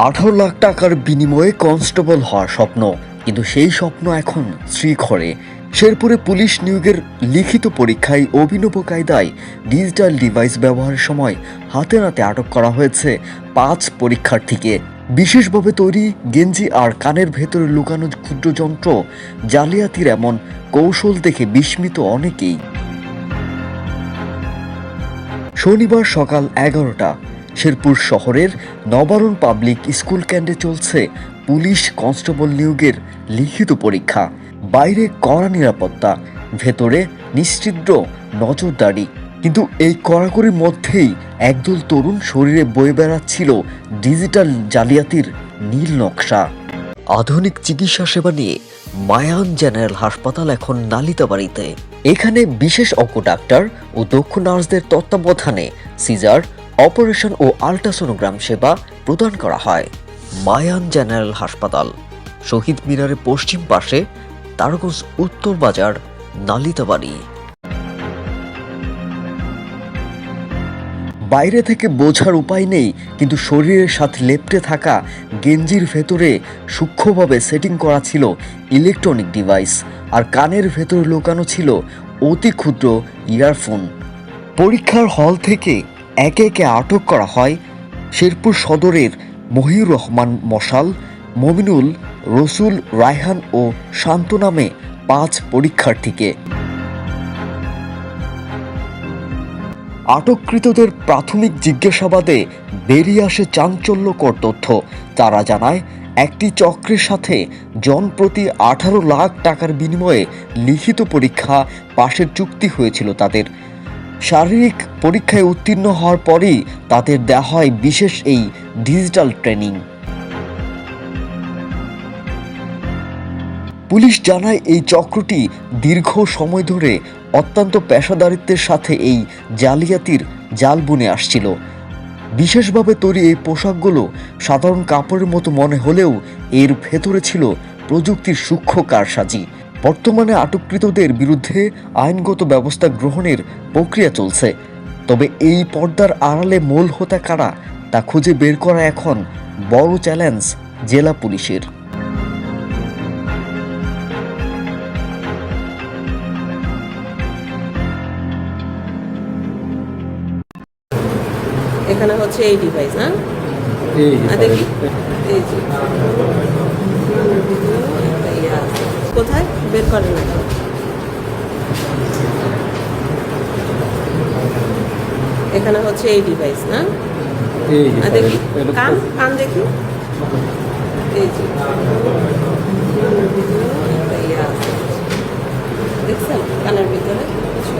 18 লাখ টাকার বিনিময়ে কনস্টেবল হওয়ার স্বপ্ন, কিন্তু সেই স্বপ্ন এখন শ্রীঘরে। শেরপুরে পুলিশ নিয়োগের লিখিত পরীক্ষায় অভিনব কায়দায় ডিজিটাল ডিভাইস ব্যবহারের সময় হাতে নাতে আটক করা হয়েছে 5 পরীক্ষার্থীকে। বিশেষভাবে তৈরি গেঞ্জি আর কানের ভেতরে লুকানো ক্ষুদ্র যন্ত্র জালিয়াতির এমন কৌশল দেখে বিস্মিত অনেকেই। শনিবার সকাল 11টা শেরপুর শহরের নবারুণ পাবলিক স্কুল ক্যান্টে চলছে পুলিশ কনস্টেবল নিয়োগের লিখিত পরীক্ষা। বাইরে কড়া নিরাপত্তা, ভেতরে নিশ্চিদ্র নজরদারি। কিন্তু এই কড়াকড়ির মধ্যেই একদল তরুণ শরীরে বয়ে বেড়াচ্ছিল ডিজিটাল জালিয়াতির নীল নকশা। আধুনিক চিকিৎসা সেবা নিয়ে মায়ান জেনারেল হাসপাতাল এখন নালিতাবাড়িতে। এখানে বিশেষ অজ্ঞ ডাক্তার ও দক্ষ নার্সদের তত্ত্বাবধানে সিজার, অপারেশন ও আল্ট্রাসোনোগ্রাম সেবা প্রদান করা হয়। মায়ান জেনারেল হাসপাতাল, শহীদ মিনারের পশ্চিম পাশে, তারাগঞ্জ উত্তর বাজার, নালিতাবাড়ি। বাইরে থেকে বোঝার উপায় নেই, কিন্তু শরীরের সাথে লেপ্টে থাকা গেঞ্জির ভেতরে সূক্ষ্মভাবে সেটিং করা ছিল ইলেকট্রনিক ডিভাইস, আর কানের ভেতরে লুকানো ছিল অতি ক্ষুদ্র ইয়ারফোন। পরীক্ষার হল থেকে একে একে আটক করা হয় শেরপুর সদরের মহিউর রহমান মশাল, মমিনুল, রসুল, রায়হান ও শান্ত নামে 5 পরীক্ষার্থীকে। আটককৃতদের প্রাথমিক জিজ্ঞাসাবাদে বেরিয়ে আসে চাঞ্চল্যকর তথ্য। তারা জানায়, একটি চক্রের সাথে জনপ্রতি 18 লাখ টাকার বিনিময়ে লিখিত পরীক্ষা পাশের চুক্তি হয়েছিল তাদের। শারীরিক পরীক্ষায় উত্তীর্ণ হওয়ার পরেই তাদের দেওয়া হয় বিশেষ এই ডিজিটাল ট্রেনিং। পুলিশ জানায়, এই চক্রটি দীর্ঘ সময় ধরে অত্যন্ত পেশাদারিত্বের সাথে এই জালিয়াতির জাল বুনে আসছিল। বিশেষভাবে তৈরি এই পোশাকগুলো সাধারণ কাপড়ের মতো মনে হলেও এর ভেতরে ছিল প্রযুক্তির সূক্ষ্ম কারসাজি। বর্তমানে আটককৃতদের বিরুদ্ধে আইনগত ব্যবস্থা গ্রহণের প্রক্রিয়া চলছে। তবে এই পর্দার আড়ালে মূল হোতা কারা তা খুঁজে বের করা এখন বড় চ্যালেঞ্জ জেলা পুলিশের। এখানে হচ্ছে এই ডিভাইস, না দেখি এই যে কোথায় বের করে না। এখানে হচ্ছে এই ডিভাইস, না দেখি কান কান দেখি এই যে দেখছেন কানের ভিতরে কিছু